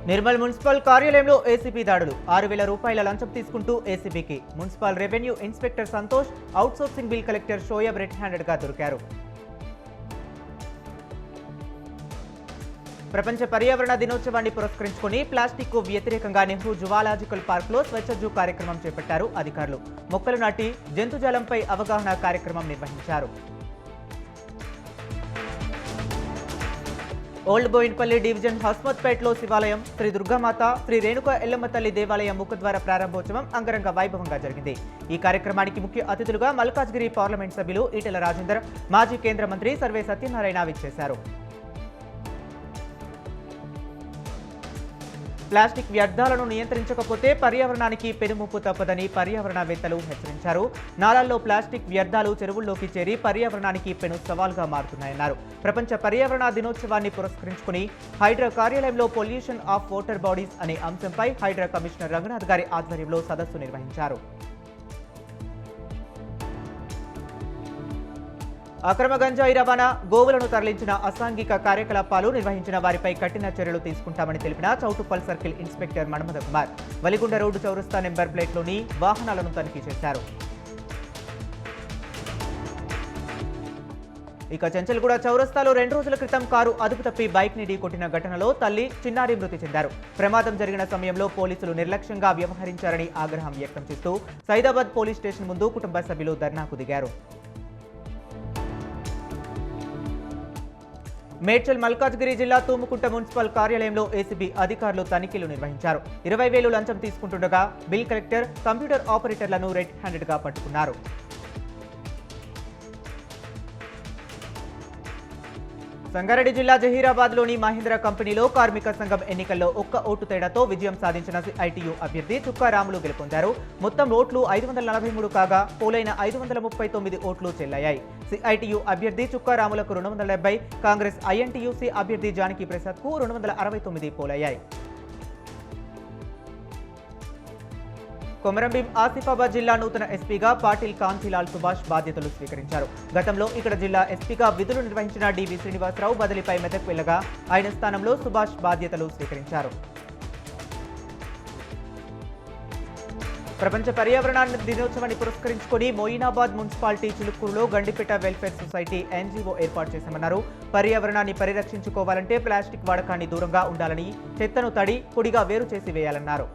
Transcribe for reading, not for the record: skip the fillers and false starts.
Nirmal municipal కార్యాలయంలో ACB దాడులు 6,000 రూపాయల లంచం తీసుకుంటూ ఏసీబీకి municipal revenue inspector Santosh, outsourcing bill collector Shoaib red హ్యాండెడ్గా దొరికారు. ప్రపంచ పర్యావరణ దినోత్సవాన్ని పురస్కరించుకుని ప్లాస్టిక్ కు వ్యతిరేకంగా నెహ్రూ జువాలాజికల్ పార్క్ లో స్వచ్ఛజూ కార్యక్రమం చేపట్టారు అధికారులు. మొక్కలు నాటి జంతుజాలంపై అవగాహన కార్యక్రమం నిర్వహించారు. ఓల్డ్ బోయిన్పల్లి డివిజన్ హస్మత్పేటలో శివాలయం, శ్రీ దుర్గామాత, శ్రీ రేణుక ఎల్లమ్మ తల్లి దేవాలయం ముఖద్వార ప్రారంభోత్సవం అంగరంగ వైభవంగా జరిగింది. ఈ కార్యక్రమానికి ముఖ్య అతిథులుగా మల్కాజ్గిరి పార్లమెంట్ సభ్యులు ఈటెల రాజేందర్, మాజీ కేంద్ర మంత్రి సర్వే సత్యనారాయణ విచ్చేశారు. ప్లాస్టిక్ వ్యర్థాలను నియంత్రించకపోతే పర్యావరణానికి పెనుముప్పు తప్పదని పర్యావరణవేత్తలు హెచ్చరించారు. నాలాల్లో ప్లాస్టిక్ వ్యర్థాలు చెరువుల్లోకి చేరి పర్యావరణానికి పెను సవాల్గా మారుతున్నాయన్నారు. ప్రపంచ పర్యావరణ దినోత్సవాన్ని పురస్కరించుకుని హైడ్రా కార్యాలయంలో పొల్యూషన్ ఆఫ్ వాటర్ బాడీస్ అనే అంశంపై హైడ్రా కమిషనర్ రంగనాథ్ గారి ఆధ్వర్యంలో సదస్సు నిర్వహించారు. అక్రమ గంజాయి రవాణా, గోవులను తరలించిన అసాంఘిక కార్యకలాపాలు నిర్వహించిన వారిపై కఠిన చర్యలు తీసుకుంటామని తెలిపిన Choutuppal circle inspector Manmatha Kumar Valigonda road చౌరస్తా నెంబర్ ప్లేట్లోని వాహనాలను తనిఖీ చేశారు. ఇక చెంచల్గూడ చౌరస్తాలో 2 రోజుల క్రితం కారు అదుపు తప్పి బైక్ ని ఢీకొట్టిన ఘటనలో తల్లి, చిన్నారి మృతి చెందారు. ప్రమాదం జరిగిన సమయంలో పోలీసులు నిర్లక్ష్యంగా వ్యవహరించారని ఆగ్రహం వ్యక్తం చేస్తూ సైదాబాద్ పోలీస్ స్టేషన్ ముందు కుటుంబ సభ్యులు ధర్నాకు దిగారు. మేడ్చల్ మల్కాజ్గిరి జిల్లా తూముకుంట మున్సిపల్ కార్యాలయంలో ఏసీబీ అధికారులు తనిఖీలు నిర్వహించారు. 20,000 లంచం తీసుకుంటుండగా బిల్ కలెక్టర్, కంప్యూటర్ ఆపరేటర్లను రెడ్ హ్యాండెడ్గా పట్టుకున్నారు. సంగారెడ్డి జిల్లా జహీరాబాద్లోని మహీంద్రా కంపెనీలో కార్మిక సంఘం ఎన్నికల్లో ఒక్క ఓటు తేడాతో విజయం సాధించిన సిఐటియు అభ్యర్థి చుక్కా రాములు గెలుపొందారు. మొత్తం ఓట్లు 543 కాగా పోలైన 539 ఓట్లు చెల్లాయి. సిఐటియు అభ్యర్థి చుక్కా రాములకు 270, కాంగ్రెస్ ఐఎన్టీయూసీ అభ్యర్థి జానకి ప్రసాద్కు 269 పోలయ్యాయి. కొమరంభీం ఆసిఫాబాద్ జిల్లా నూతన ఎస్పీగా పాటిల్ కాంతిలాల్ సుభాష్ బాధ్యతలు స్వీకరించారు. గతంలో ఇక్కడ జిల్లా ఎస్పీగా విధులు నిర్వహించిన డివి శ్రీనివాసరావు బదిలీపై మెదక్ వెళ్లగా ఆయన స్థానంలో సుభాష్ బాధ్యతలు స్వీకరించారు. ప్రపంచ పర్యావరణ దినోత్సవాన్ని పురస్కరించుకుని మొయినాబాద్ మున్సిపాలిటీ చిలుకూరులో గండిపేట వెల్ఫేర్ సొసైటీ ఎన్జీఓ ఏర్పాటు చేశామన్నారు. పర్యావరణాన్ని పరిరక్షించుకోవాలంటే ప్లాస్టిక్ వాడకాన్ని దూరంగా ఉండాలని, చెత్తను తడి పొడిగా వేరు చేసి వేయాలన్నారు.